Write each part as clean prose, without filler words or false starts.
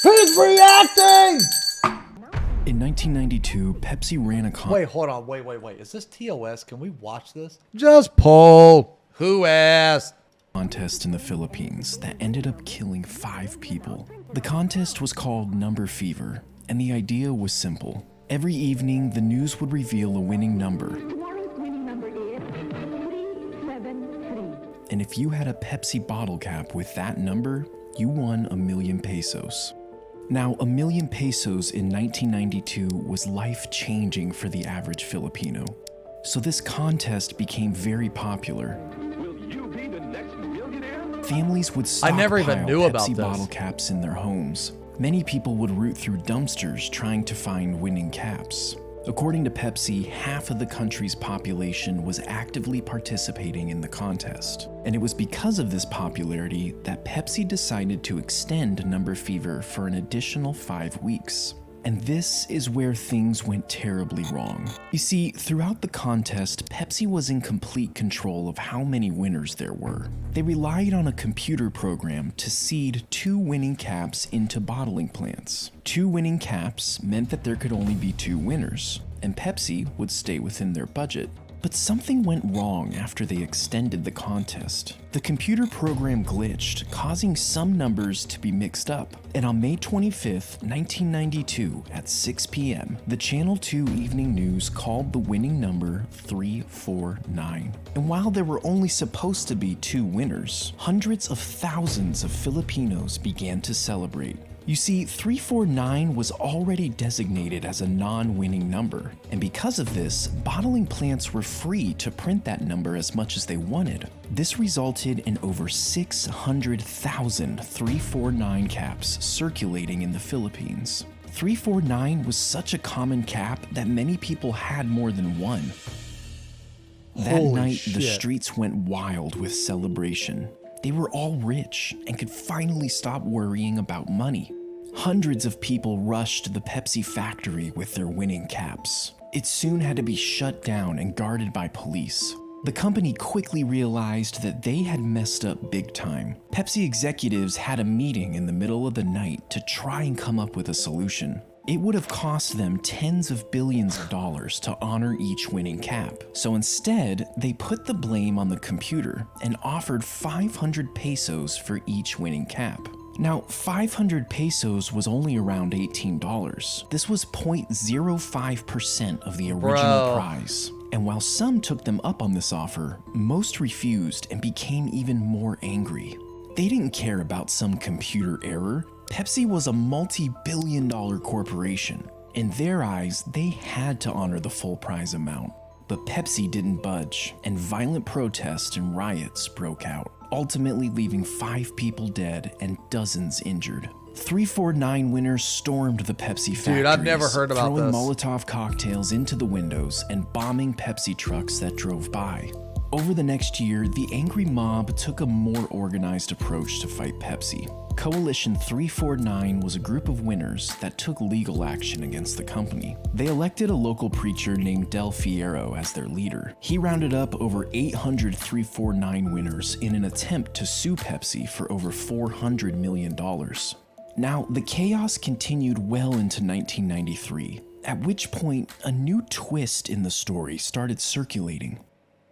He's reacting! In 1992, Pepsi ran a Wait, hold on. Wait. Is this TOS? Can we watch this? Just poll. Who asked? Contest in the Philippines that ended up killing 5 people. The contest was called Number Fever, and the idea was simple. Every evening, the news would reveal a winning number. And if you had a Pepsi bottle cap with that number, you won 1,000,000 pesos. Now, 1,000,000 pesos in 1992 was life-changing for the average Filipino. So this contest became very popular. Families would stockpile Pepsi bottle caps in their homes. Many people would root through dumpsters trying to find winning caps. According to Pepsi, half of the country's population was actively participating in the contest. And it was because of this popularity that Pepsi decided to extend Number Fever for an additional 5 weeks. And this is where things went terribly wrong. You see, throughout the contest, Pepsi was in complete control of how many winners there were. They relied on a computer program to seed 2 winning caps into bottling plants. 2 winning caps meant that there could only be 2 winners, and Pepsi would stay within their budget. But something went wrong after they extended the contest. The computer program glitched, causing some numbers to be mixed up. And on May 25th, 1992, at 6 p.m., the Channel 2 Evening News called the winning number 349. And while there were only supposed to be 2 winners, hundreds of thousands of Filipinos began to celebrate. You see, 349 was already designated as a non-winning number, and because of this, bottling plants were free to print that number as much as they wanted. This resulted in over 600,000 349 caps circulating in the Philippines. 349 was such a common cap that many people had more than one. That night, the streets went wild with celebration. They were all rich and could finally stop worrying about money. Hundreds of people rushed to the Pepsi factory with their winning caps. It soon had to be shut down and guarded by police. The company quickly realized that they had messed up big time. Pepsi executives had a meeting in the middle of the night to try and come up with a solution. It would have cost them tens of billions of dollars to honor each winning cap. So instead, they put the blame on the computer and offered 500 pesos for each winning cap. Now, 500 pesos was only around $18. This was 0.05% of the original prize. And while some took them up on this offer, most refused and became even more angry. They didn't care about some computer error. Pepsi was a multi-billion-dollar corporation. In their eyes, they had to honor the full prize amount. But Pepsi didn't budge, and violent protests and riots broke out, ultimately leaving 5 people dead and dozens injured. 349 winners stormed the Pepsi factories, Dude, I've never heard about throwing this. Molotov cocktails into the windows and bombing Pepsi trucks that drove by. Over the next year, the angry mob took a more organized approach to fight Pepsi. Coalition 349 was a group of winners that took legal action against the company. They elected a local preacher named 𝙆𝙆𝙆 as their leader. He rounded up over 800 349 winners in an attempt to sue Pepsi for over $400 million. Now, the chaos continued well into 1993, at which point a new twist in the story started circulating.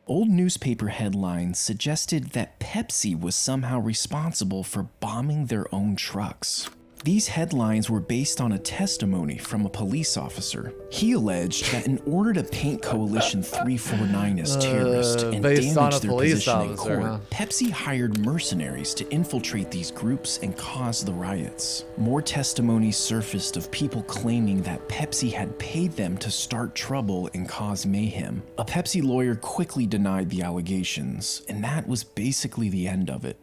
Old newspaper headlines suggested that Pepsi was somehow responsible for bombing their own trucks. These headlines were based on a testimony from a police officer. He alleged that in order to paint Coalition 349 as terrorists and damage their position in court, Pepsi hired mercenaries to infiltrate these groups and cause the riots. More testimonies surfaced of people claiming that Pepsi had paid them to start trouble and cause mayhem. A Pepsi lawyer quickly denied the allegations, and that was basically the end of it.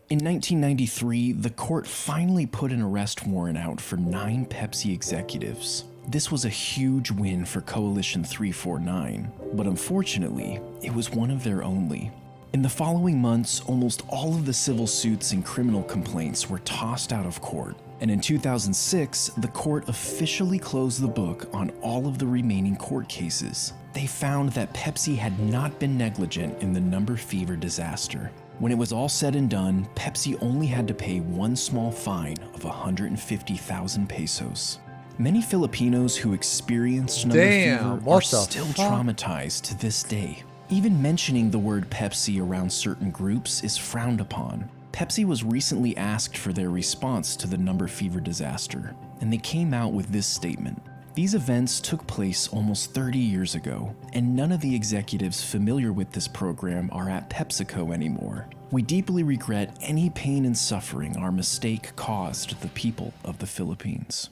In 1993, the court finally put an arrest warrant out for 9 Pepsi executives. This was a huge win for Coalition 349, but unfortunately, it was one of their only. In the following months, almost all of the civil suits and criminal complaints were tossed out of court. And in 2006, the court officially closed the book on all of the remaining court cases. They found that Pepsi had not been negligent in the Number Fever disaster. When it was all said and done, Pepsi only had to pay one small fine of 150,000 pesos. Many Filipinos who experienced number fever are still traumatized to this day. Even mentioning the word Pepsi around certain groups is frowned upon. Pepsi was recently asked for their response to the number fever disaster, and they came out with this statement. These events took place almost 30 years ago, and none of the executives familiar with this program are at PepsiCo anymore. We deeply regret any pain and suffering our mistake caused the people of the Philippines.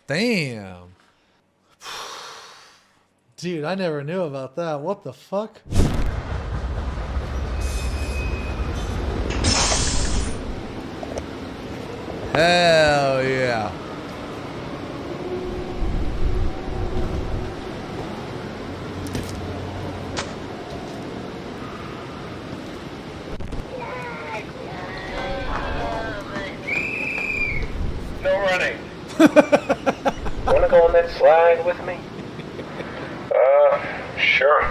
Damn. Dude, I never knew about that. What the fuck? Hell yeah. No running. Wanna go on that slide with me? Sure.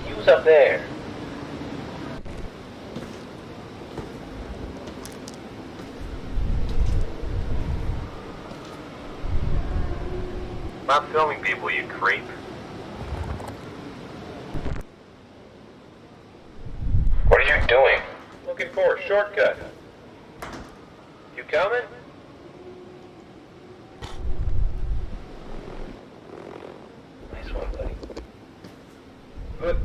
Who's up there? Stop filming people, you creep. What are you doing? Looking for a shortcut. You coming? Nice one, buddy. Good.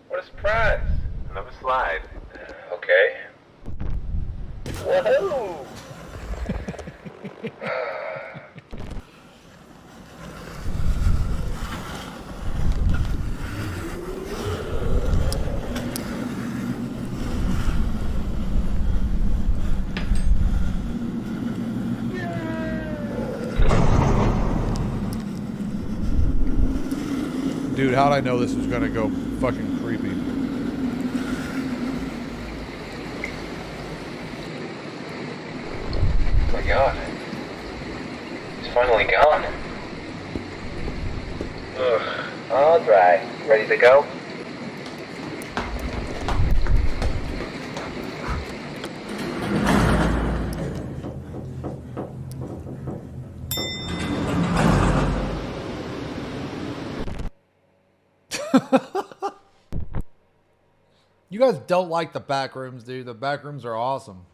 What a surprise. Another slide. Okay. Whoa! Dude, how'd I know this was gonna go fucking creepy? Oh my god. He's finally gone. Ugh. All dry. Ready to go? You guys don't like the Backrooms, dude. The Backrooms are awesome.